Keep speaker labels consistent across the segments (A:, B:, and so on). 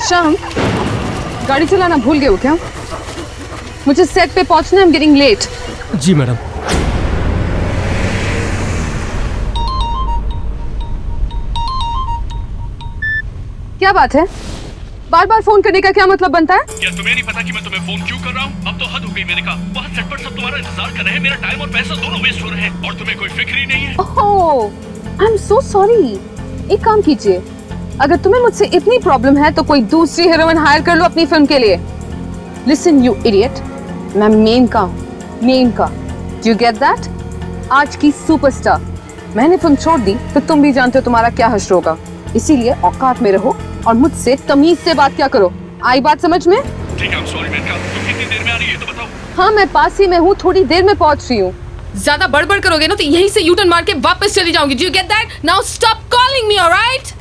A: श्याम, गाड़ी चलाना भूल गए हो क्या? मुझे सेट पे पहुंचना है, I'm getting late.
B: Ji madam.
A: क्या बात है? बार बार फोन करने का क्या मतलब बनता है?
C: क्या तुम्हें नहीं पता कि मैं तुम्हें फोन क्यों कर रहा हूँ? अब तो हद हो गई मैंने कहा। वहाँ सेट पर सब तुम्हारा इंतजार कर रहे हैं, मेरा टाइम और पैसा दोनों वेस्ट हो रहे हैं और तुम्हें कोई फिक्र ही नहीं है।
A: ओह, आई एम सो सॉरी। एक काम कीजिए, अगर तुम्हें मुझसे इतनी प्रॉब्लम है तो कोई दूसरी हीरोइन हायर कर लो अपनी फिल्म के लिए। लिसन यू इडियट, मैं मेन का। Do you get that? आज की सुपरस्टार। मैंने फिल्म छोड़ दी तो तुम भी जानते हो तुम्हारा क्या हश्र होगा। इसीलिए औकात में रहो और मुझसे तमीज से बात क्या करो। आई बात समझ में?
C: ठीक है, सॉरी मेनका। तुम कितनी देर में आ रही है तो बताओ।
A: हाँ, मैं पास ही में हूँ, थोड़ी देर में पहुँच रही हूँ।
D: ज्यादा बड़बड़ करोगे ना तो यहीं से यूटर्न मार के वापस चली जाऊंगी। Do you get that? Now stop calling me, alright?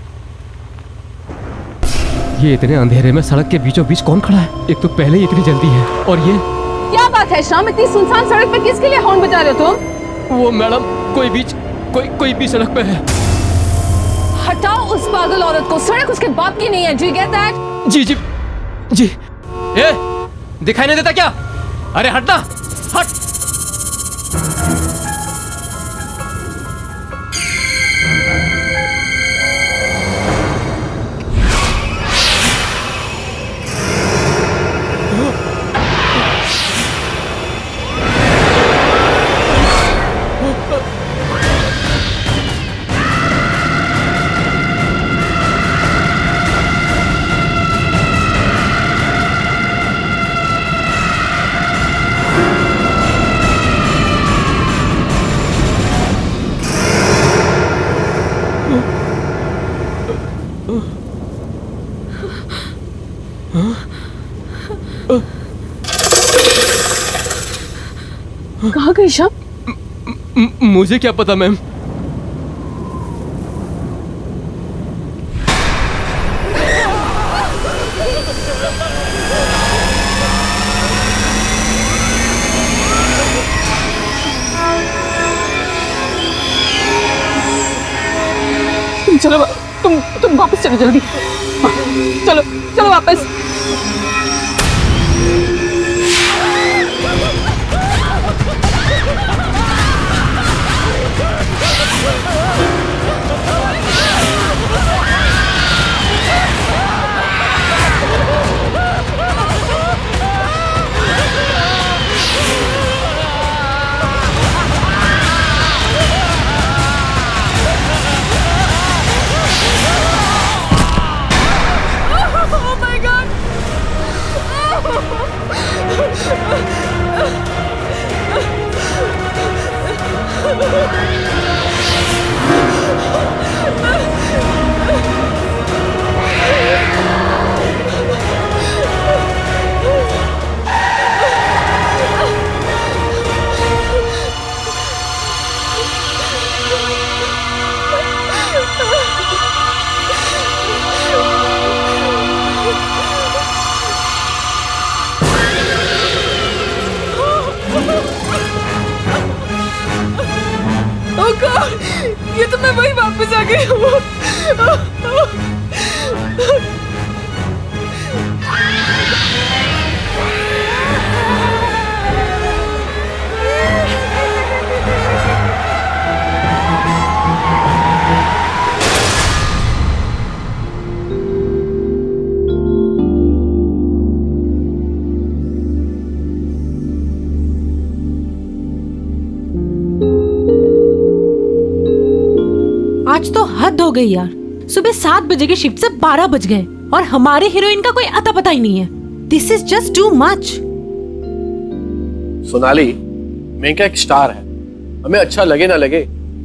B: ये इतने अंधेरे में सड़क के बीचों बीच कौन खड़ा है? एक तो पहले ही इतनी जल्दी है और ये
A: क्या बात है श्याम, इतनी सुनसान सड़क पे किसके लिए हॉर्न बजा रहे हो तुम?
B: वो मैडम कोई बीच सड़क पे है।
A: हटाओ उस पागल औरत को, सड़क उसके बाप की नहीं है। Do you get that?
B: जी। ए, दिखाई नहीं देता क्या? अरे हटना, हट।
A: कहाँ गई श्याम?
B: मुझे क्या पता मैम।
A: चलो तुम वापस चलो जल्दी। चलो वापस। ये तो मैं वही वापस आ गई हूँ।
D: आज तो हद हो गई यार। सुबह 7 बजे की शिफ्ट से 12 बज गए और हमारे हीरोइन का कोई अता पता ही नहीं है। This is just too much.
E: Sonali, Menka एक स्टार है, हमें अच्छा लगे ना लगे,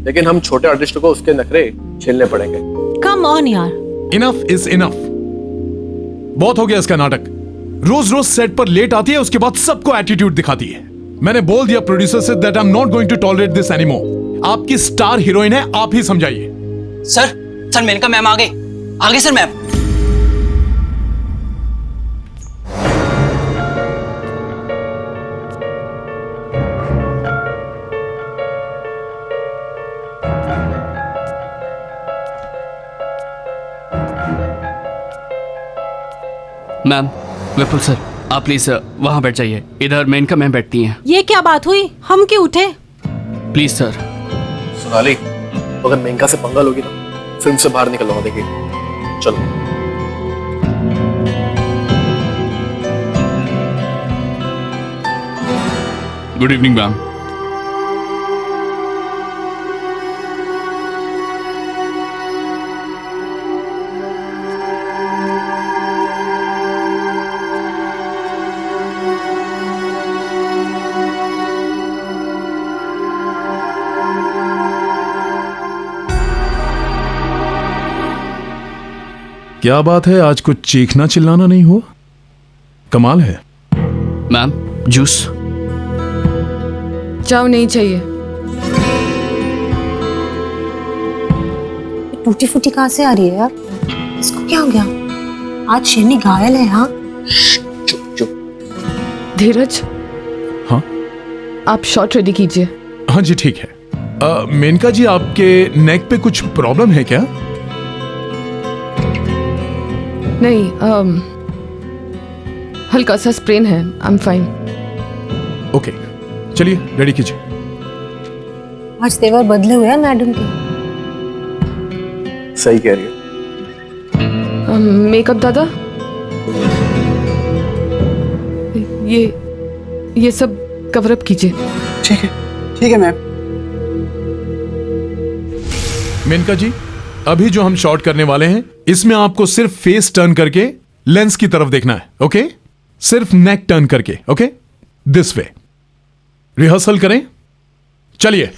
E: लेकिन हम छोटे आर्टिस्ट को उसके नखरे झेलने पड़ेंगे।
D: कम ऑन यार।
F: Enough is enough. बहुत हो गया इसका नाटक। रोज रोज सेट पर लेट आती है, उसके बाद सबको एटीट्यूड दिखाती है। मैंने बोल दिया प्रोड्यूसर से that I am not going to tolerate this anymore. आपकी स्टार हीरोइन है, आप ही समझाइए।
G: सर मेनका मैम आगे sir ma'am.
H: Ma'am, Vipul sir, आप प्लीज वहाँ बैठ जाइए। इधर मेनका मैम बैठती हैं।
D: ये क्या बात हुई? हम क्यों उठे?
H: Please sir.
E: सोनाली, अगर मेनका से पंगा लोगी ना, फिल्म से बाहर निकलवा देगी। चलो।
H: Good evening ma'am.
F: क्या बात है, आज कुछ चीखना चिल्लाना नहीं हुआ? कमाल है।
H: Ma'am, juice.
A: जाओ, नहीं चाहिए।
I: टूटी फूटी कहाँ से आ रही है यार? इसको क्या हो गया? आज शेरनी घायल है। हाँ,
E: चुप चुप।
A: धीरज,
F: हाँ
A: आप शॉट रेडी कीजिए।
F: हाँ जी, ठीक है। मेनका जी, आपके नेक पे कुछ प्रॉब्लम है क्या?
A: नहीं, हल्का सा स्प्रेन है। I am fine.
F: ओके, चलिए रेडी कीजिए।
I: आज तेवर बदले हुए हैं मैडम के।
E: सही कह रही है।
A: मेकअप दादा, ये सब कवर अप कीजिए।
G: ठीक है मैम।
F: मेनका जी, अभी जो हम शॉट करने वाले हैं, इसमें आपको सिर्फ फेस टर्न करके लेंस की तरफ देखना है। ओके? सिर्फ नेक टर्न करके। ओके? This way. रिहर्सल करें। चलिए,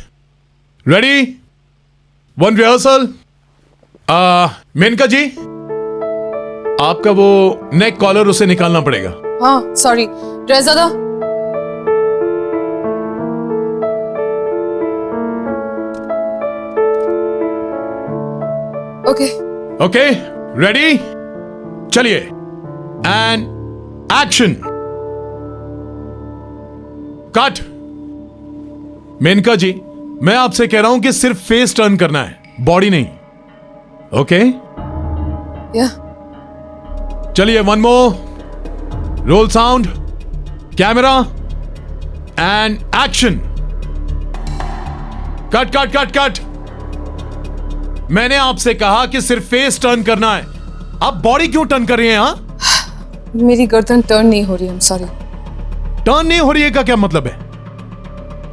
F: रेडी, वन रिहर्सल। मेनका जी, आपका वो नेक कॉलर उसे निकालना पड़ेगा।
A: हाँ, सॉरी। ड्रेस दादा, ओके।
F: ओके, रेडी, चलिए, एंड एक्शन। कट। मेनका जी, मैं आपसे कह रहा हूं कि सिर्फ फेस टर्न करना है, बॉडी नहीं। ओके?
A: या
F: चलिए, one more. Role sound, camera, and action. Cut cut cut cut. मैंने आपसे कहा कि सिर्फ फेस टर्न करना है, आप बॉडी क्यों टर्न कर रही हैं? हाँ,
A: मेरी गर्दन टर्न नहीं हो रही। I'm sorry।
F: टर्न नहीं हो रही है का क्या मतलब है?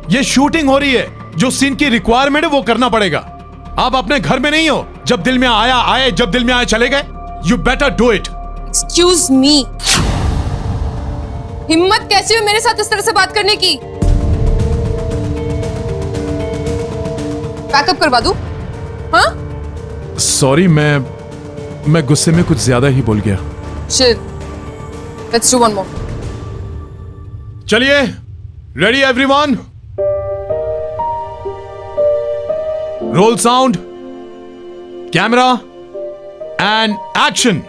F: ये शूटिंग हो रही है, जो सीन की रिक्वायरमेंट है वो करना पड़ेगा। आप अपने घर में नहीं हो, जब दिल में आया आए, जब दिल में आए चले गए। You better do it.
A: Excuse me, हिम्मत कैसी हुई मेरे साथ इस तरह से बात करने की? पैकअप करवा दूं? हाँ?
F: सॉरी, मैं गुस्से में कुछ ज्यादा ही बोल गया।
A: Chill. Let's do one more.
F: चलिए, ready everyone, role sound, camera, and action.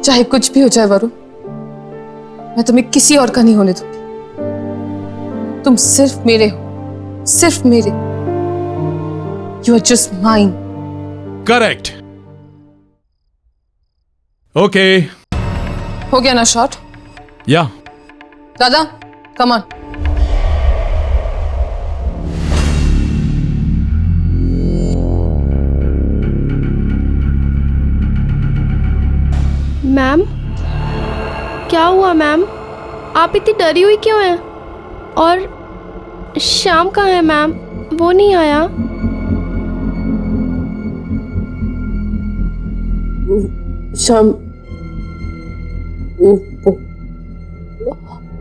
A: चाहे कुछ भी हो जाए वरुण, मैं तुम्हें किसी और का नहीं होने दूंगी। तुम सिर्फ मेरे हो, सिर्फ मेरे। You are just mine.
F: Correct. Okay,
A: हो गया ना शॉट?
F: या
A: दादा, come on.
J: मैम, क्या हुआ मैम? आप इतनी डरी हुई क्यों हैं? और श्याम कहाँ है मैम? वो नहीं आया?
A: शाम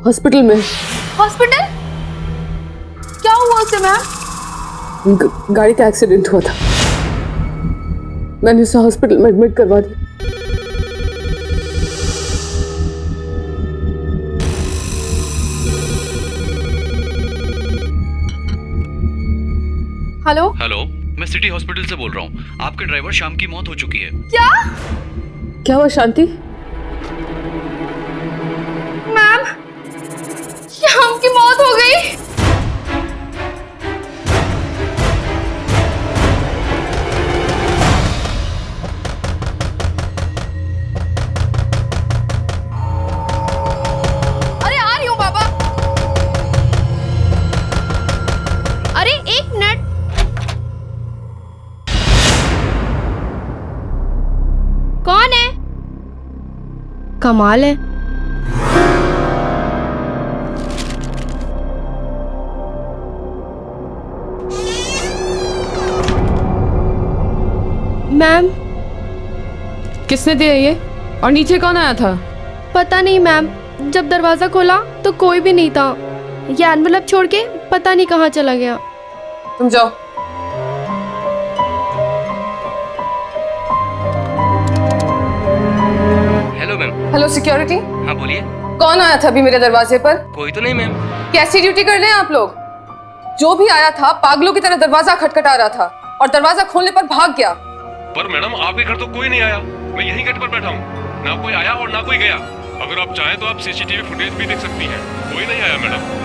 A: हॉस्पिटल में। हॉस्पिटल? क्या हुआ उसे मैम? गाड़ी का एक्सीडेंट हुआ था, मैंने उसे हॉस्पिटल में एडमिट करवा दिया। हेलो
C: हेलो, मैं सिटी हॉस्पिटल से बोल रहा हूँ। आपके ड्राइवर श्याम की मौत हो चुकी है।
A: क्या हुआ शांति?
J: मैम, श्याम की मौत हो गई। कमाल है। मैम,
A: किसने दिया ये? और नीचे कौन आया था?
J: पता नहीं मैम, जब दरवाजा खोला तो कोई भी नहीं था। ये एनवलप छोड़ के पता नहीं कहाँ चला गया।
A: तुम जाओ।
G: Hello ma'am.
A: हेलो सिक्योरिटी,
G: हाँ बोलिए।
A: कौन आया था अभी मेरे दरवाजे पर?
G: कोई तो नहीं मैम।
A: कैसी ड्यूटी कर रहे हैं आप लोग? जो भी आया था पागलों की तरह दरवाजा खटखटा रहा था और दरवाजा खोलने पर भाग गया।
C: पर मैडम आपके घर तो कोई नहीं आया, मैं यहीं गेट पर बैठा हूँ। ना कोई आया और ना कोई गया। अगर आप चाहें तो आप सीसीटीवी फुटेज भी देख सकती हैं, कोई नहीं आया मैडम।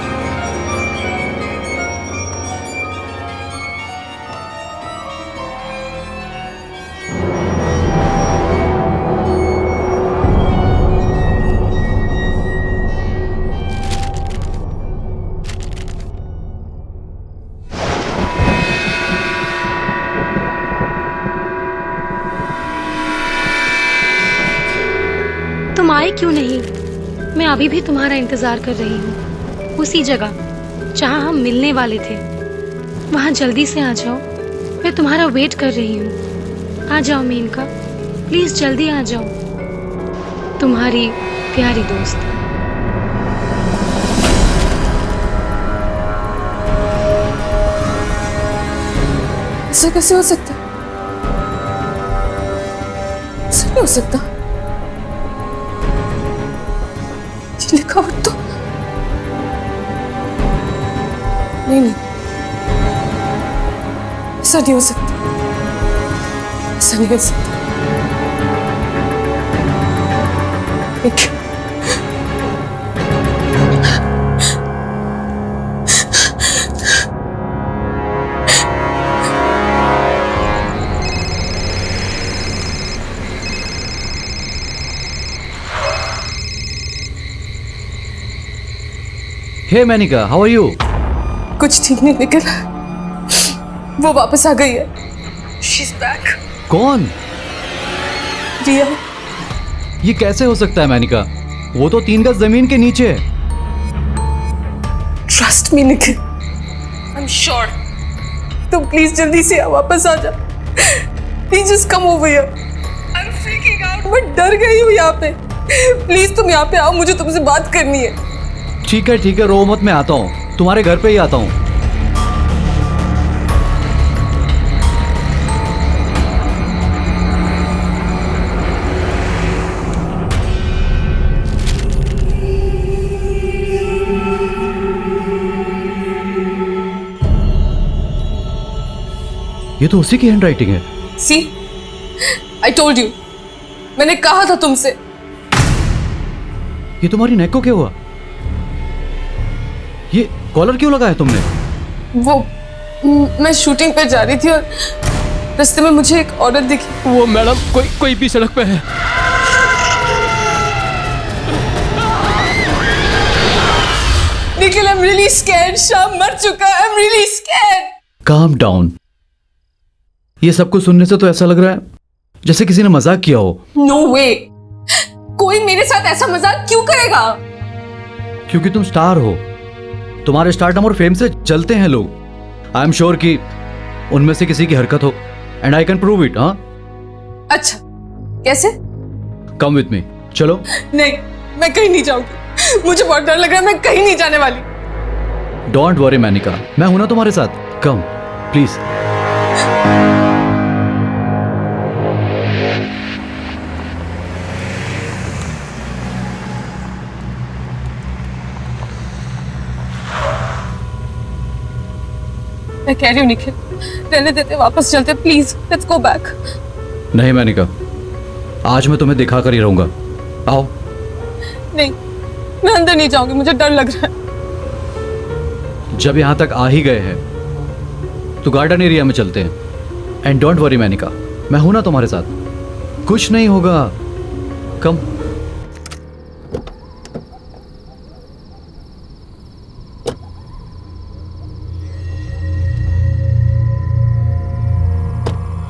I: तुम आए क्यों नहीं? मैं अभी भी तुम्हारा इंतजार कर रही हूँ, उसी जगह जहाँ हम मिलने वाले थे। वहाँ जल्दी से आ जाओ, मैं तुम्हारा वेट कर रही हूँ। आ जाओ मेनका, प्लीज जल्दी आ जाओ। तुम्हारी प्यारी दोस्त।
A: ऐसा कैसे हो सकता? ऐसा नहीं हो सकता। ये लिखावट तो नहीं, ऐसा नहीं हो सकता, ऐसा नहीं हो सकता।
K: हे मैनिका, हाउ आर यू?
A: कुछ ठीक नहीं निकला। वो वापस आ गई है। She's back.
K: कौन?
A: रिया।
K: ये कैसे हो सकता है मैनिका? वो तो 3 गज जमीन के नीचे है।
A: Trust me Nikhil, I'm sure. तुम प्लीज जल्दी से वापस आ जा। Please just come over here. I'm freaking out. मैं डर गई हूँ यहाँ पे। प्लीज तुम यहाँ पे आओ, मुझे तुमसे बात करनी है।
K: ठीक है, रो मत, मैं आता हूँ, तुम्हारे घर पे ही आता हूँ। ये तो उसी की हैंडराइटिंग है।
A: See, I told you. मैंने कहा था तुमसे।
K: ये तुम्हारी नेक को क्या हुआ? ये कॉलर क्यों लगा है तुमने?
A: वो मैं शूटिंग पे जा रही थी और रास्ते में मुझे एक औरत दिखी।
B: वो मैडम कोई भी सड़क पे है।
A: Nikhil, I'm really scared. शाम मर चुका है। I'm really scared.
K: Calm down. ये सब कुछ सुनने से तो ऐसा लग रहा है जैसे किसी ने मजाक किया हो।
A: No way. कोई मेरे साथ ऐसा मजाक क्यों करेगा?
K: क्योंकि तुम स्टार हो, तुम्हारे स्टारडम और फेम से चलते हैं लोग। आई एम श्योर कि उनमें से किसी की हरकत हो, and I can prove it. हाँ,
A: अच्छा, कैसे?
K: कम विथ मी, चलो।
A: नहीं, मैं कहीं नहीं जाऊंगी। मुझे बहुत डर लग रहा है, मैं कहीं नहीं जाने वाली।
K: डोंट वरी मैनिका, मैं हूं ना तुम्हारे साथ। Come please.
A: मैं कह रही हूँ निखिल, रहने देते, वापस चलते, प्लीज लेट्स गो बैक।
K: नहीं मैनिका, आज मैं तुम्हें दिखा कर ही रहूंगा। आओ।
A: नहीं, मैं अंदर नहीं जाऊंगी, मुझे डर लग रहा है।
K: जब यहां तक आ ही गए हैं तो गार्डन एरिया में चलते हैं। एंड डोंट वरी मैनिका, मैं हूं ना तुम्हारे साथ, कुछ नहीं होगा। कम।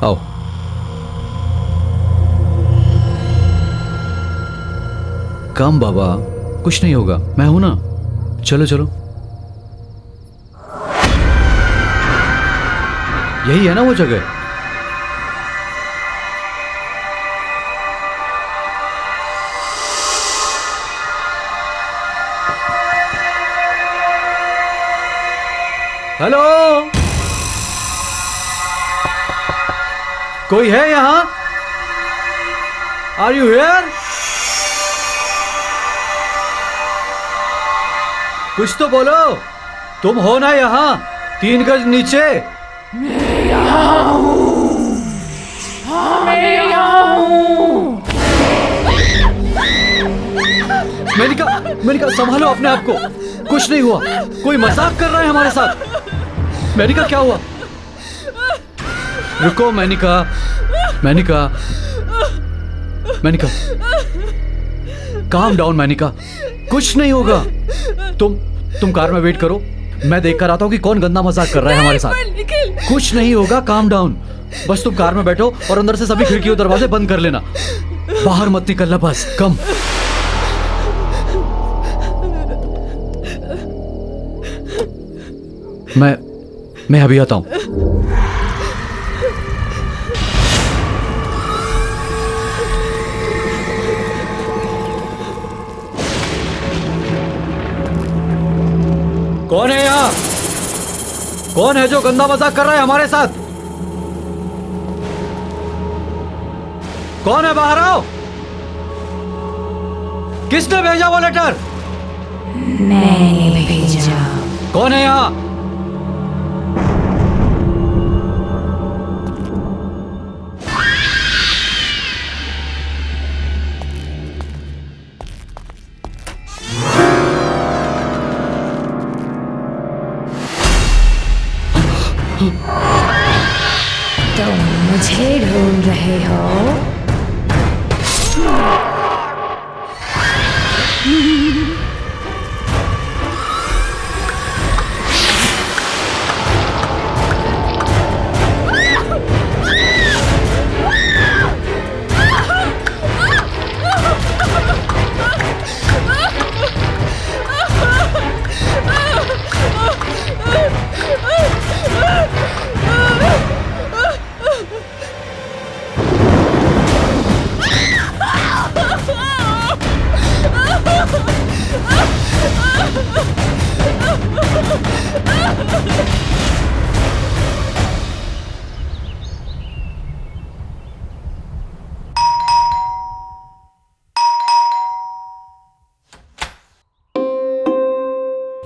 K: आओ। कम बाबा, कुछ नहीं होगा, मैं हूं ना। चलो चलो, यही है ना वो जगह। हेलो, कोई है यहां? Are you here? कुछ तो बोलो, तुम हो ना यहां 3 गज नीचे? मेनिका संभालो अपने आप को, कुछ नहीं हुआ, कोई मजाक कर रहा है हमारे साथ। मेनिका क्या हुआ? रुको मेनिका, मेनिका, मेनिका, काम डाउन मेनिका, कुछ नहीं होगा। तुम कार में वेट करो, मैं देख कर आता हूँ कि कौन गंदा मजाक कर रहा है हमारे साथ। कुछ नहीं होगा, काम डाउन। बस तुम कार में बैठो और अंदर से सभी खिड़की और दरवाजे बंद कर लेना, बाहर मत निकलना बस। कम। मैं अभी आता हूं। कौन है यहां? कौन है जो गंदा मजाक कर रहा है हमारे साथ? कौन है? बाहर आओ। किसने भेजा वो लेटर?
L: मैंने भेजा।
K: कौन है यहां?
L: तुम मुझे ढूंढ रहे हो?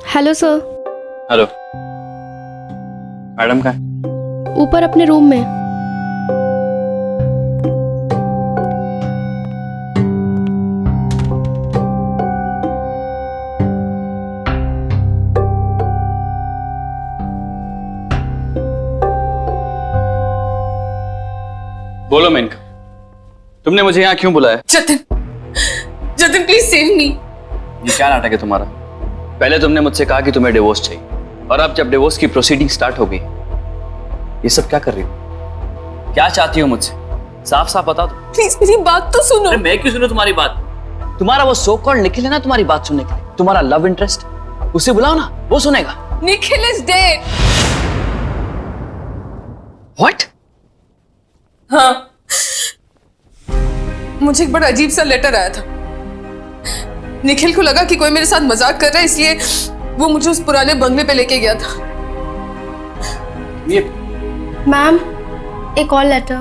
J: Hello sir.
G: हेलो मैडम, का
J: ऊपर अपने रूम में।
G: बोलो मेनका, तुमने मुझे यहाँ क्यों बुलाया?
A: जतिन, जतिन प्लीज सेव मी।
G: ये क्या नाटक है तुम्हारा? पहले तुमने मुझसे कहा कि तुम्हें डिवोर्स चाहिए, और अब जब डिवोर्स की प्रोसीडिंग स्टार्ट हो गई, ये सब क्या कर रही हो? क्या चाहती हो मुझसे? साफ साफ बता दो।
A: प्लीज मेरी बात तो सुनो।
G: अरे मैं क्यों सुनूं तुम्हारी बात? तुम्हारा वो सो कॉल्ड निखिल है ना तुम्हारी बात सुनने के लिए, तुम्हारा लव इंटरेस्ट, उसे बुलाओ ना, वो सुनेगा।
A: Nikhil is dead.
G: व्हाट?
A: हाँ, मुझे एक बड़ा अजीब सा लेटर आया था। निखिल को लगा कि कोई मेरे साथ मजाक कर रहा है, इसलिए वो मुझे उस पुराने बंगले पे लेके गया था।
G: ये
J: मैम, एक और लेटर।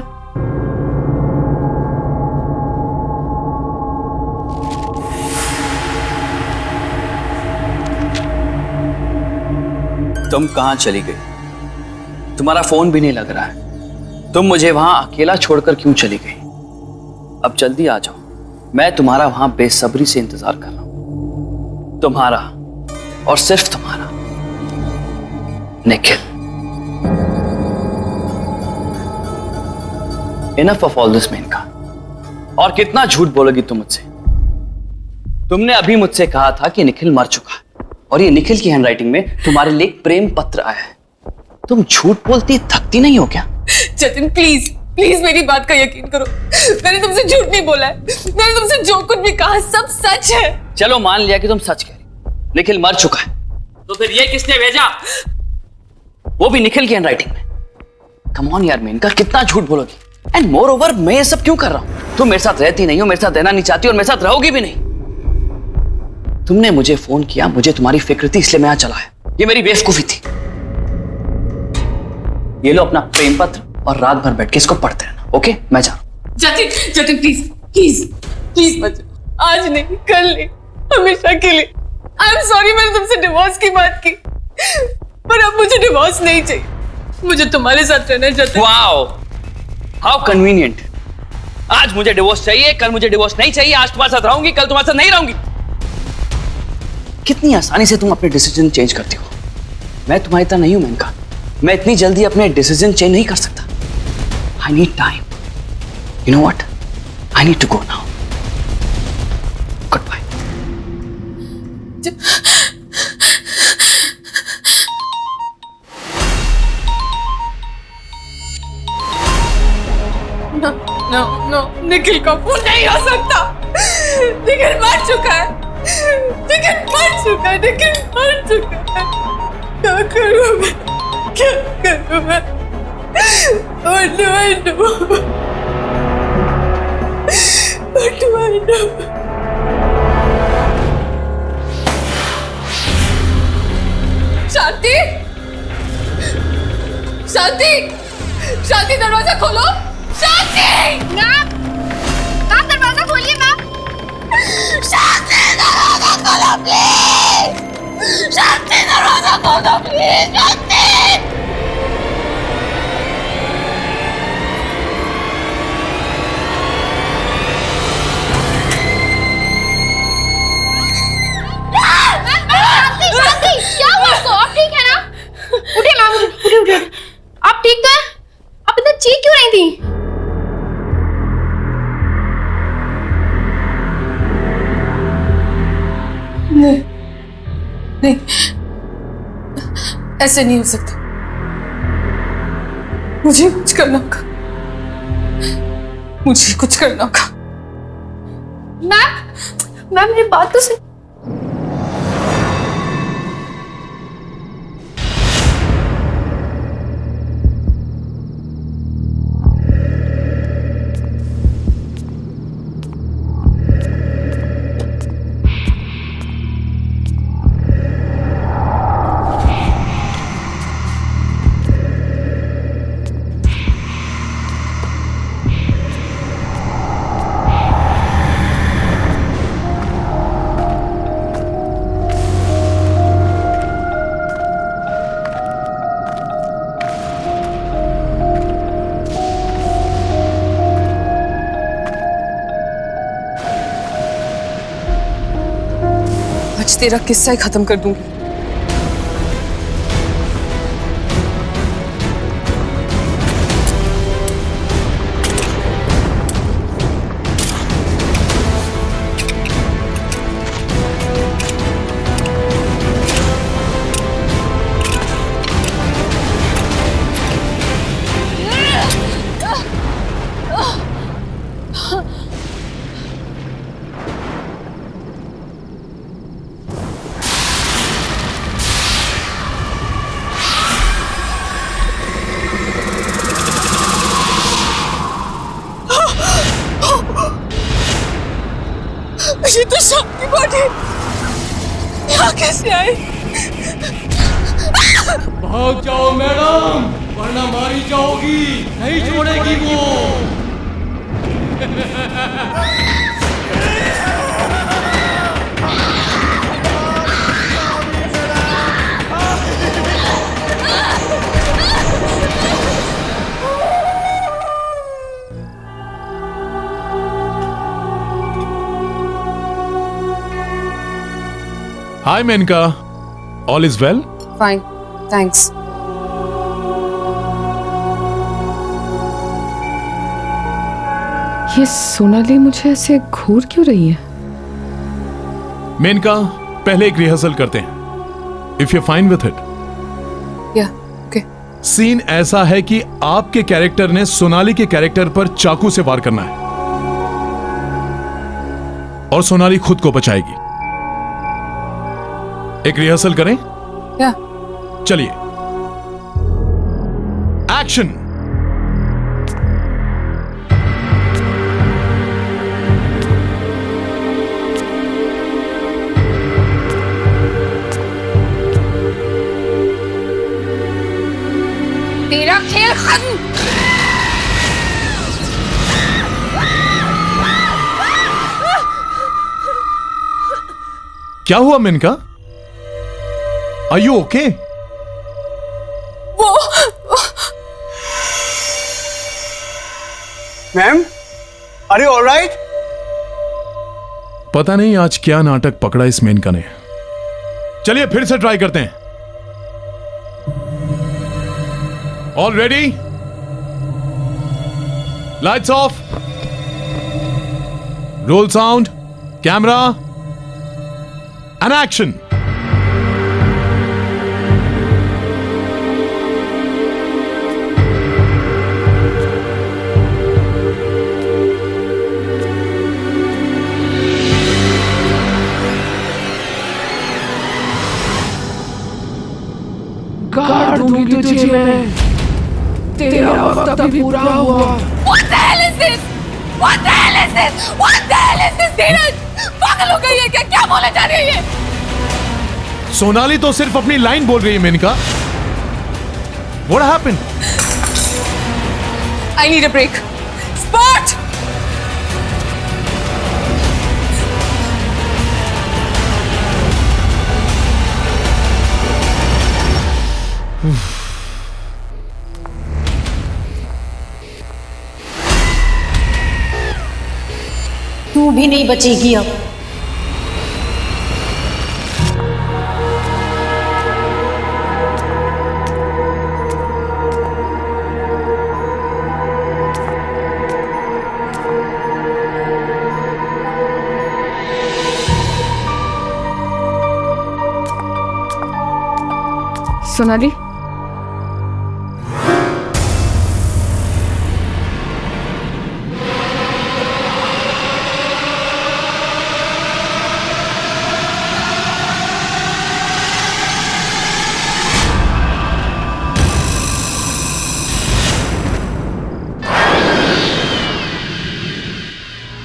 G: तुम कहां चली गई? तुम्हारा फोन भी नहीं लग रहा है। तुम मुझे वहां अकेला छोड़कर क्यों चली गई? अब जल्दी आ जाओ, मैं तुम्हारा वहां बेसब्री से इंतजार कर रहा हूं। तुम्हारा और सिर्फ तुम्हारा Nikhil. Enough of all this Menka. और कितना झूठ बोलोगी तुम मुझसे? तुमने अभी मुझसे कहा था कि निखिल मर चुका है, और ये निखिल की हैंडराइटिंग में तुम्हारे लिए एक प्रेम पत्र आया है। तुम झूठ बोलती थकती नहीं हो क्या?
A: जतिन प्लीज प्लीज मेरी बात का यकीन करो, मैंने तुमसे झूठ नहीं बोला है, मैंने तुमसे जो कुछ भी कहा सब सच है।
G: चलो मान लिया कि तुम सच कह रही, निखिल मर चुका है, तो फिर ये किसने भेजा? वो भी निखिल की हैंडराइटिंग में। कम ऑन यार मेनका, कितना झूठ बोलोगी? एंड मोर ओवर मैं ये सब क्यों कर रहा हूं? तुम मेरे साथ रहती नहीं हो, मेरे साथ रहना नहीं चाहती और मेरे साथ रहोगी भी नहीं। तुमने मुझे फोन किया, मुझे तुम्हारी फिक्र थी, इसलिए मैं यहां चला आया। ये मेरी बेवकूफी थी। ये लो अपना प्रेम पत्र और रात भर बैठ के इसको पढ़ते रहना, ओके? मैं जा रहा हूं।
A: Jatin, Jatin please please please मत जाओ। आज नहीं, कल नहीं, हमेशा के लिए। आई एम सॉरी मैंने तुमसे डिवोर्स की बात की, पर अब मुझे डिवोर्स नहीं चाहिए, मुझे तुम्हारे साथ रहना जतिन।
G: Wow, how convenient. आज मुझे डिवोर्स चाहिए, कल मुझे डिवोर्स नहीं चाहिए। आज तुम्हारे साथ रहूंगी, कल तुम्हारे साथ नहीं रहूंगी। कितनी आसानी से तुम अपने डिसीजन चेंज करती हो। मैं तुम्हारी तरह नहीं हूं मेनका, मैं इतनी जल्दी अपने डिसीजन चेंज नहीं कर सकता। I need time. You know what, I need to go now. Good bye.
A: No no no, Nikhil का फोन नहीं हो सकता। निखिल मर चुका है, निखिल मर चुका है, निखिल मर चुका है। क्या करूं मैं, क्या करूं मैं? What do I do? What do I do? शांति, शांति, शांति दरवाजा खोलो। शांति, मैम, मैम दरवाजा खोलिए मैम। शांति दरवाजा खोलो प्लीज। शांति दरवाजा खोलो प्लीज। शांति।
J: शांति, क्या हुआ आपको? आप ठीक है ना? उठिए मैम, उठिए उठिए। आप ठीक तो हैं? आप इतना चीख क्यों रही थी?
A: नहीं नहीं, ऐसे नहीं हो सकता, मुझे कुछ करना होगा, मुझे कुछ करना होगा।
J: मैम, मैम मेरी बात तो सुन।
A: तेरा किस्सा ही खत्म कर दूंगी। ये तो शाम की बॉडी, यहाँ कैसे आई?
B: भाग जाओ मैडम, वरना मारी जाओगी, नहीं छोड़ेगी वो।
F: Hi Menka, all is well?
A: Fine, thanks. ये सोनाली मुझे ऐसे घूर क्यों रही है?
F: मेनका, पहले एक रिहर्सल करते हैं। If you're fine with it.
A: Yeah, okay.
F: Scene ऐसा है कि आपके कैरेक्टर ने सोनाली के कैरेक्टर पर चाकू से वार करना है और सोनाली खुद को बचाएगी। एक रिहर्सल करें
A: क्या?
F: चलिए, एक्शन।
A: तेरा खेल खत्म।
F: क्या हुआ Menka? Are you okay?
M: Ma'am, are you alright?
F: पता नहीं आज क्या नाटक पकड़ा इस मेनका ने। चलिए फिर से ट्राई करते हैं। All ready? Lights off, role sound, camera and action.
N: काट दूंगी तुझे मैं, तेरा वक्त अभी पूरा हुआ।
A: What the hell is this? What the hell is this? What the hell is this? धीरज, पागल हो गई है क्या? क्या बोले जा रही है?
F: सोनाली तो सिर्फ अपनी लाइन बोल रही है Maneka. What happened?
A: I need a break. Spot!
L: तू भी नहीं बचेगी अब।
A: सोनाली,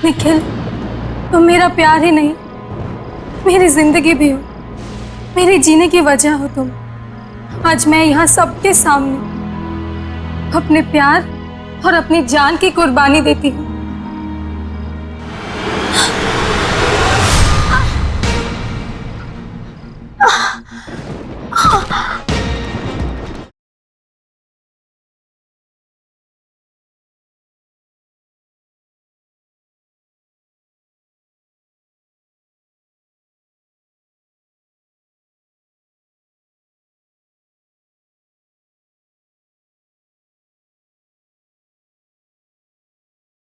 I: निखिल, तुम मेरा प्यार ही नहीं, मेरी जिंदगी भी हो, मेरे जीने की वजह हो तुम। आज मैं यहाँ सबके सामने अपने प्यार और अपनी जान की कुर्बानी देती हूँ।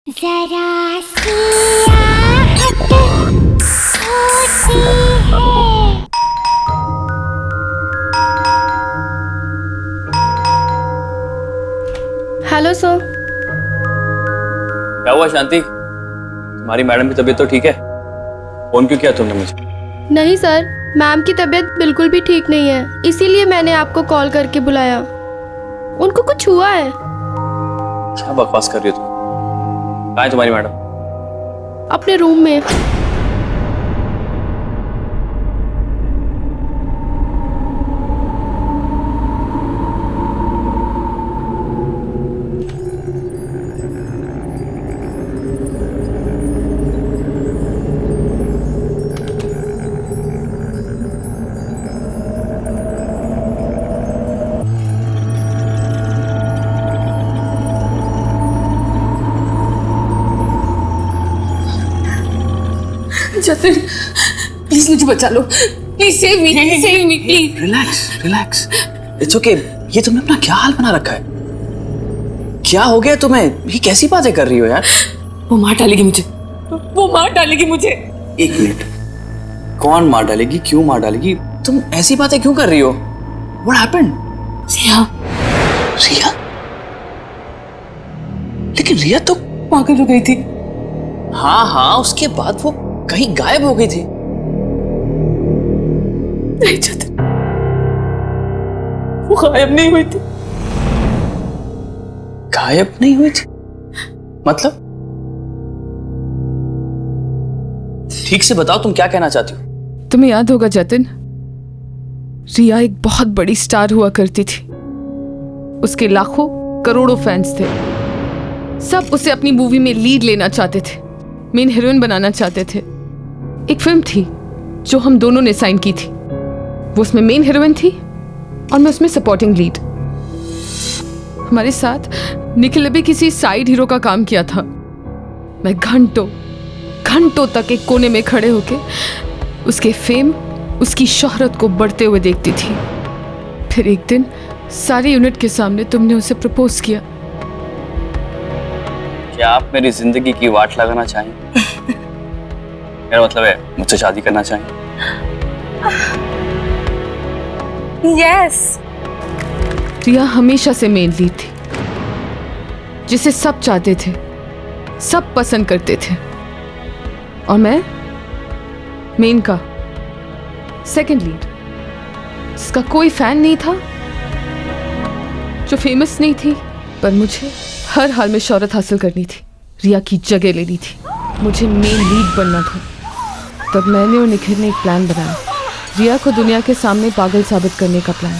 O: जरा सी आहट होती है।
J: Hello sir.
G: क्या हुआ शांति? तुम्हारी मैडम की तबीयत तो ठीक है? फोन क्यों किया तुमने मुझे?
J: नहीं सर, मैम की तबीयत बिल्कुल भी ठीक नहीं है, इसीलिए मैंने आपको कॉल करके बुलाया। उनको कुछ हुआ है।
G: क्या बकवास कर रही हो तुम? कहाँ है तुम्हारी मैडम?
J: अपने रूम में।
A: जतिन, प्लीज मुझे बचा लो, please save me, please.
G: Relax relax, it's okay. ये तुमने अपना क्या हाल बना रखा है? क्या हो गया तुम्हें? ये कैसी बातें कर रही हो यार?
A: वो मार डालेगी मुझे, वो मार डालेगी मुझे।
G: एक मिनट, कौन मार डालेगी? क्यों मार डालेगी? तुम ऐसी बातें क्यों कर रही हो? What happened?
A: सिया,
G: रिया? लेकिन रिया तो
A: पागल हो गई थी।
G: हाँ हाँ, उसके बाद वो कहीं गायब हो गई थी।
A: नहीं जतिन, वो गायब नहीं हुई थी।
G: गायब नहीं हुई थी मतलब? ठीक से बताओ, तुम क्या कहना चाहती हो?
N: तुम्हें याद होगा जतिन, रिया एक बहुत बड़ी स्टार हुआ करती थी। उसके लाखों करोड़ों फैंस थे। सब उसे अपनी मूवी में लीड लेना चाहते थे, मेन हीरोइन बनाना चाहते थे। एक फिल्म थी जो हम दोनों ने साइन की थी। वो उसमें मेन हीरोइन थी और मैं उसमें सपोर्टिंग लीड। हमारे साथ निखिल ने भी किसी साइड हीरो का काम किया था। मैं घंटों तक एक कोने में खड़े होके उसके फेम, उसकी शोहरत को बढ़ते हुए देखती थी। फिर एक दिन सारी यूनिट के सामने तुमने उसे प्रपोज किया।
G: क्या आप मेरी जिंदगी की वाट लगाना चाहेंगे? मेरा मतलब है, मुझसे शादी करना चाहेंगे?
A: यस।
N: रिया हमेशा से मेन लीड थी, जिसे सब चाहते थे, सब पसंद करते थे। और मैं मेन का सेकंड लीड, जिसका कोई फैन नहीं था, जो फेमस नहीं थी, पर मुझे हर हाल में शोहरत हासिल करनी थी, रिया की जगह लेनी थी। मुझे मेन लीड बनना था। तब मैंने और निखिल ने एक प्लान बनाया, रिया को दुनिया के सामने पागल साबित करने का प्लान।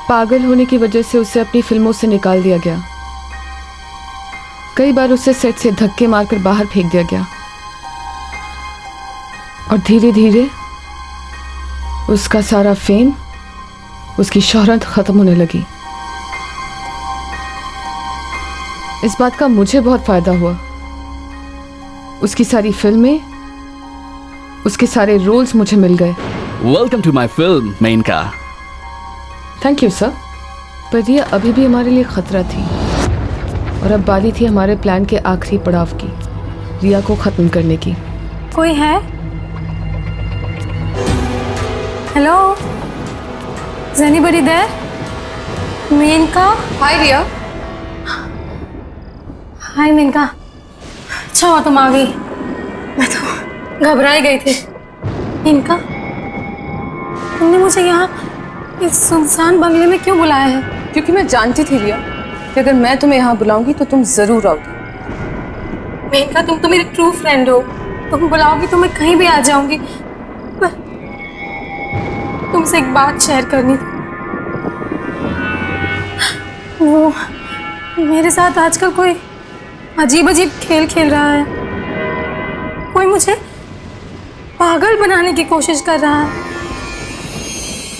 N: पागल होने की वजह से उसे अपनी फिल्मों से निकाल दिया गया। कई बार उसे सेट से धक्के मारकर बाहर फेंक दिया गया और धीरे धीरे उसका सारा फेम, उसकी शोहरत खत्म होने लगी। इस बात का मुझे बहुत फायदा हुआ। उसकी सारी फिल्में, उसके सारे रोल्स मुझे मिल गए।
H: Welcome to my film Menka.
N: Thank you sir. पर रिया अभी भी हमारे लिए खतरा थी और अब बारी थी हमारे प्लान के आखिरी पड़ाव की, रिया को खत्म करने की।
I: कोई है? Hello, is anybody there? Menka?
A: Hi Riya.
I: Hi Menka, अच्छा हुआ तुम आ गई। मैं तो घबराई गई थी। मेनका, तुमने मुझे यहाँ इस सुनसान बंगले में क्यों बुलाया है?
A: क्योंकि मैं जानती थी रिया कि अगर मैं तुम्हें यहाँ बुलाऊंगी तो तुम जरूर आओगी।
I: मेनका, तुम तो मेरी ट्रू फ्रेंड हो। तुम बुलाओगी तो मैं कहीं भी आ जाऊंगी। पर तुमसे एक बात शेयर करनी थी। वो मेरे साथ आजकल कोई अजीब अजीब खेल खेल रहा है। कोई मुझे पागल बनाने की कोशिश कर रहा है।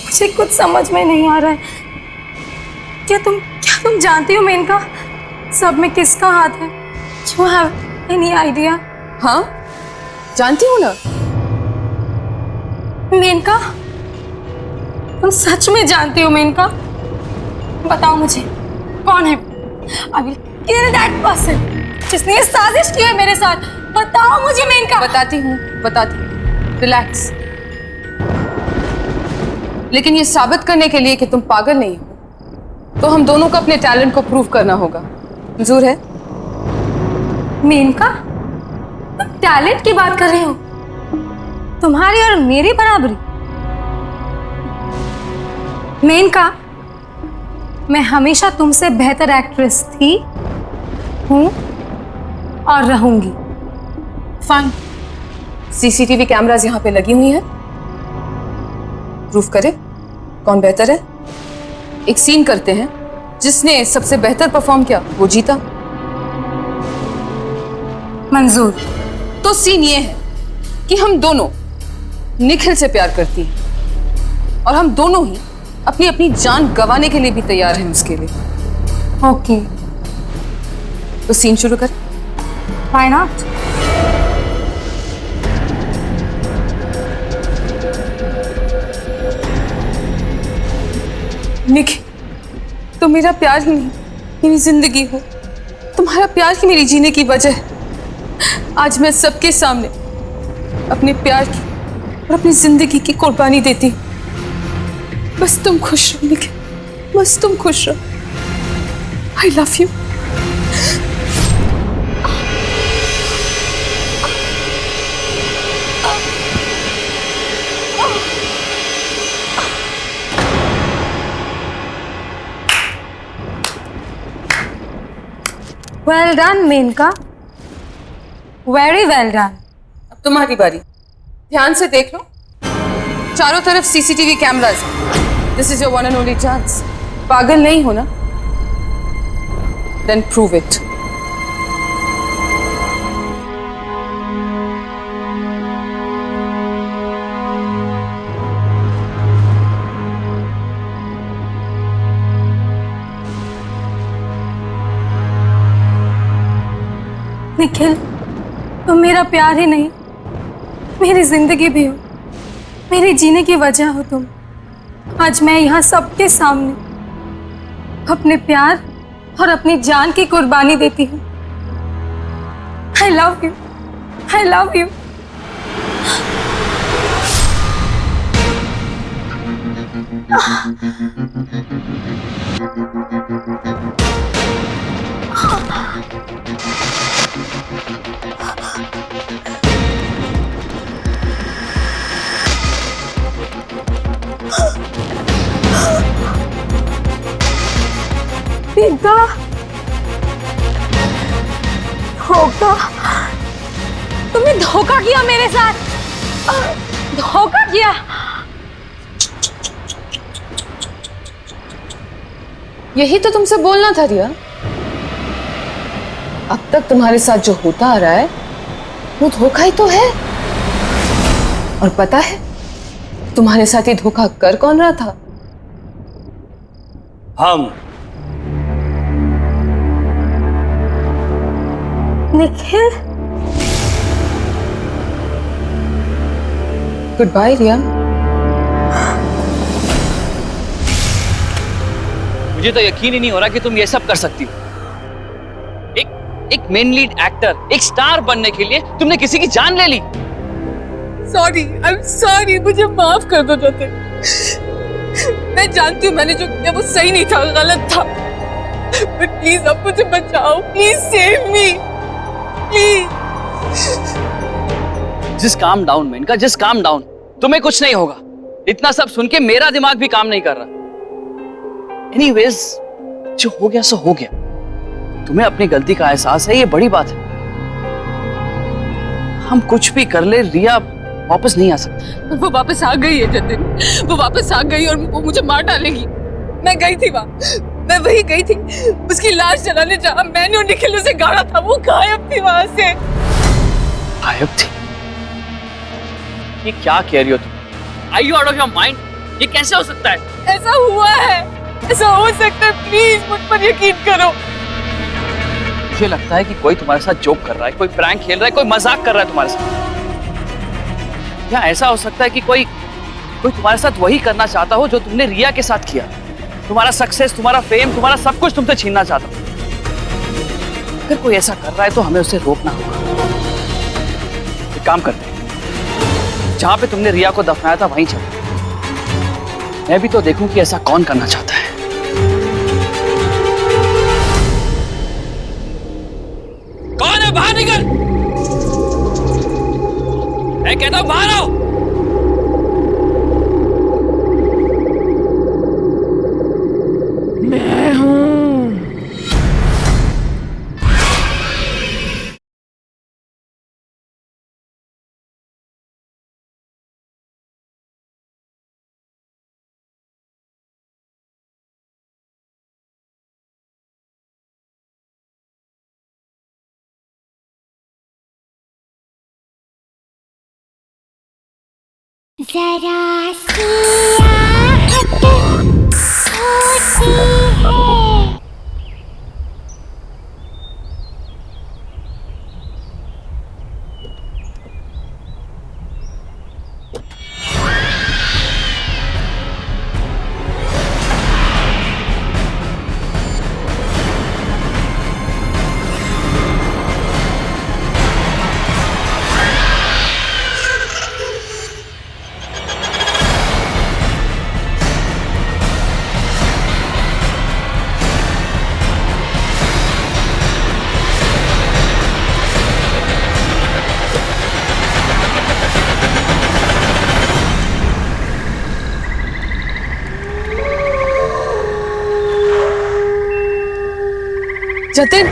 I: मुझे कुछ समझ में नहीं आ रहा है। क्या तुम जानती हो मेनका, सब में किसका हाथ है? You have any idea?
A: हाँ, जानती हूँ ना।
I: मेनका, तुम सच में जानती हो मेनका? बताओ मुझे, कौन है? I will kill that person जिसने ये साजिश की है मेरे साथ। बताओ मुझे मेनका।
A: बताती हूँ। रिलैक्स। लेकिन ये साबित करने के लिए कि तुम पागल नहीं हो, तो हम दोनों को अपने टैलेंट को प्रूव करना होगा। मंजूर है?
I: मेनका, तुम टैलेंट की बात कर रहे हो? तुम्हारी और मेरी बराबरी? मेनका, मैं हमेशा तुमसे बेहतर एक्ट्रेस थी, हूं और रहूंगी।
A: फाइन। सीसीटीवी कैमरास यहाँ पे लगी हुई हैं। प्रूफ करे कौन बेहतर है। एक सीन करते हैं, जिसने सबसे बेहतर परफॉर्म किया वो जीता।
I: मंजूर।
A: तो सीन ये है कि हम दोनों निखिल से प्यार करती हैं और हम दोनों ही अपनी अपनी जान गंवाने के लिए भी तैयार हैं उसके लिए।
I: ओके,
A: तो सीन शुरू कर।
I: Why not?
A: निखिल, तुम मेरा प्यार ही नहीं, मेरी जिंदगी हो। तुम्हारा प्यार ही मेरी जीने की वजह है। आज मैं सबके सामने अपने प्यार की और अपनी जिंदगी की कुर्बानी देती हूँ। बस तुम खुश रहो निखिल, बस तुम खुश रहो। I love you.
P: Well done Menka, very well done.
A: अब तुम्हारी बारी। ध्यान से देख लो, चारों तरफ CCTV cameras. This is your one and only chance. पागल नहीं हो ना? Then prove it.
P: निखिल, तुम मेरा प्यार ही नहीं, मेरी जिंदगी भी हो, मेरे जीने की वजह हो तुम। आज मैं यहाँ सबके सामने अपने प्यार और अपनी जान की कुर्बानी देती हूँ। आई love you, I love you. पिता, धोखा, तुमने धोखा किया मेरे साथ, धोखा किया।
A: यही तो तुमसे बोलना था रिया। अब तक तुम्हारे साथ जो होता आ रहा है वो धोखा ही तो है। और पता है तुम्हारे साथ ही धोखा कर कौन रहा था?
G: हम।
P: निखिल,
A: गुड बाय रिया।
G: मुझे तो यकीन ही नहीं हो रहा कि तुम ये सब कर सकती हो। एक मेन लीड एक्टर, एक स्टार बनने के लिए तुमने किसी की जान ले ली।
A: सॉरी, आई एम सॉरी, मुझे माफ कर दो जतिन। मैं जानती हूँ मैंने जो किया वो सही नहीं था, गलत था। बट प्लीज अब मुझे बचाओ, please save me, please.
G: Just calm down Menka, just calm down. तुम्हें कुछ नहीं होगा। इतना सब सुन के मेरा दिमाग भी काम नहीं कर रहा। एनीवेज, जो हो गया सो हो गया। तुम्हें अपनी गलती का एहसास है, ये बड़ी बात है। हम कुछ भी कर ले, रिया वापस नहीं आ सकती।
A: वो वापस आ गई है जतिन, वो वापस आ गई और वो मुझे मार डालेगी। मैं गई थी वहां, मैं वही गई थी उसकी लाश जलाने, जहां मैंने और निखिल उसे गाड़ा था। वो गायब थी वहां से।
G: गायब थी? ये क्या कह रही हो तुम? Are you out of your mind? ये कैसे हो सकता है?
A: ऐसा हुआ है, ऐसा हो सकता है। प्लीज मुझ पर यकीन करो।
G: मुझे लगता है कि कोई तुम्हारे साथ जोक कर रहा है, कोई प्रैंक खेल रहा है, कोई मजाक कर रहा है तुम्हारे साथ। या ऐसा हो सकता है कि कोई तुम्हारे साथ वही करना चाहता हो जो तुमने रिया के साथ किया। तुम्हारा सक्सेस, तुम्हारा फेम, तुम्हारा सब कुछ तुमसे छीनना चाहता हो। अगर कोई ऐसा कर रहा है तो हमें उसे रोकना होगा। एक काम करते हैं, जहां पे तुमने रिया को दफनाया था वहीं चलो। मैं भी तो देखूं कि ऐसा कौन करना चाहता है। कौन है? बाहर निकल। मैं कहता हूं बाहर आओ।
N: मैं हूं।
O: जरा सी आहट होती है।
A: जतिन,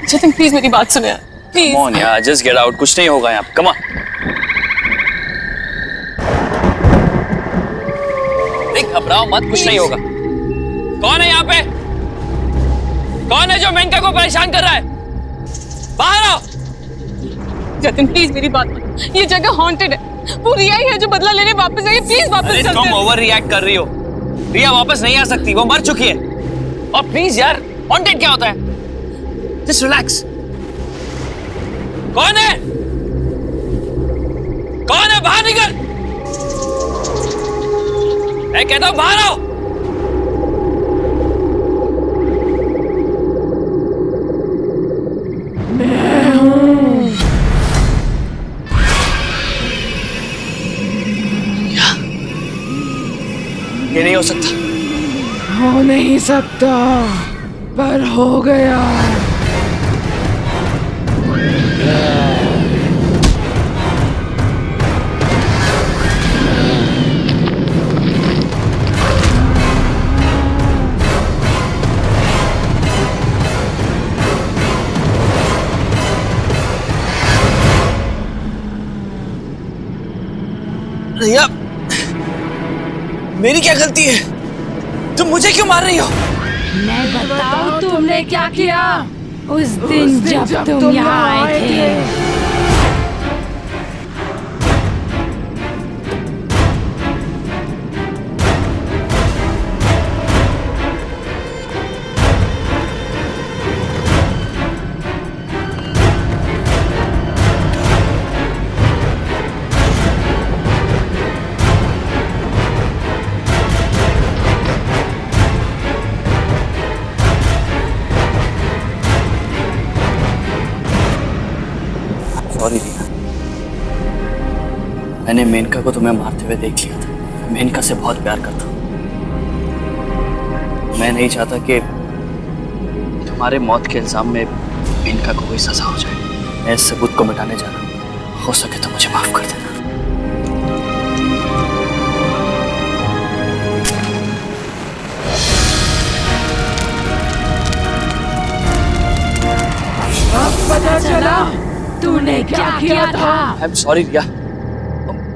A: जतिन प्लीज मेरी बात सुनो यार, प्लीज।
G: Come on यार, just get out, कुछ नहीं होगा यहाँ पे, come on। देख घबराओ मत, कुछ नहीं होगा। कौन है यहाँ पे? कौन है जो मेनका को परेशान कर रहा है? बाहर आओ।
A: जतिन प्लीज मेरी बात, ये जगह हॉन्टेड है, वो रिया ही है जो बदला लेने वापस आई है, प्लीज वापस चलते हैं।
G: तुम ओवर रिएक्ट कर रही हो, रिया वापस नहीं आ सकती, वो मर चुकी है। और प्लीज यार, हॉन्टेड क्या होता है? Just relax. कौन है? कौन है? बाहर निकल। मैं कहता हूं बाहर आओ।
Q: मैं हूं।
G: ये नहीं हो सकता।
Q: हो नहीं सकता, पर हो गया।
G: रिया, मेरी क्या गलती है? तुम मुझे क्यों मार रही हो?
L: मैं बताऊं तुमने क्या किया उस दिन जब तुम यहाँ आए थे।
G: सॉरी रिया, मैंने मेनका को तुम्हें मारते हुए देख लिया था। मेनका से बहुत प्यार करता हूँ। मैं नहीं चाहता कि तुम्हारे मौत के इल्जाम में मेनका को कोई सजा हो जाए। मैं इस सबूत को मिटाने जा रहा हूँ। हो सके तो मुझे माफ कर देना।
Q: अब पता चला तूने क्या किया था।
G: आई एम सॉरी रिया,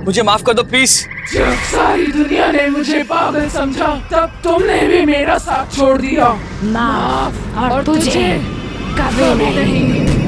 G: मुझे माफ कर दो प्लीज।
Q: जब सारी दुनिया ने मुझे पागल समझा, तब तुमने भी मेरा साथ छोड़ दिया।
L: माफ और तुझे कभी नहीं।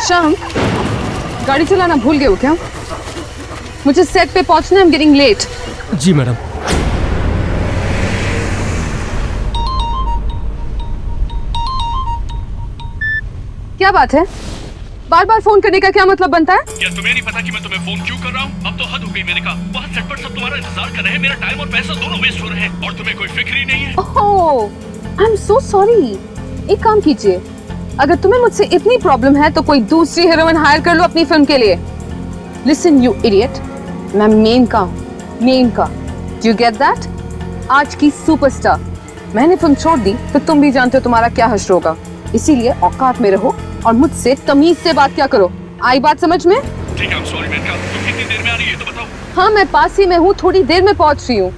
A: श्याम, गाड़ी चलाना भूल गए हो क्या? मुझे सेट पे पहुंचना है, I'm getting late।
B: Ji madam.
A: क्या बात है? बार बार फोन करने का क्या मतलब बनता है?
C: क्या तुम्हें नहीं पता कि मैं तुम्हें फोन क्यों कर रहा हूँ? अब तो हद हो गई मेरे का। वहाँ सेट पर सब तुम्हारा इंतजार कर रहे हैं, मेरा टाइम और पैसा दोनों वेस्ट हो रहे हैं, और तुम्हें कोई फिक्र ही नहीं है।
A: ओह, आई एम सो सॉरी। एक काम कीजिए, अगर तुम्हें मुझसे इतनी प्रॉब्लम है तो कोई दूसरी हीरोइन हायर कर लो अपनी फिल्म के लिए। लिसन यू इडियट, मैं मेनका हूँ, Menka. Do you get that? आज की सुपरस्टार। मैंने फिल्म छोड़ दी तो तुम भी जानते हो तुम्हारा क्या हश्र होगा। इसीलिए औकात में रहो और मुझसे तमीज से बात क्या करो। आई बात समझ में?
C: ठीक है, I'm sorry मेनका। तुम कितनी देर में आ रही है तो बताओ।
A: हाँ, मैं पास ही में हूँ, थोड़ी देर में पहुँच रही हूँ।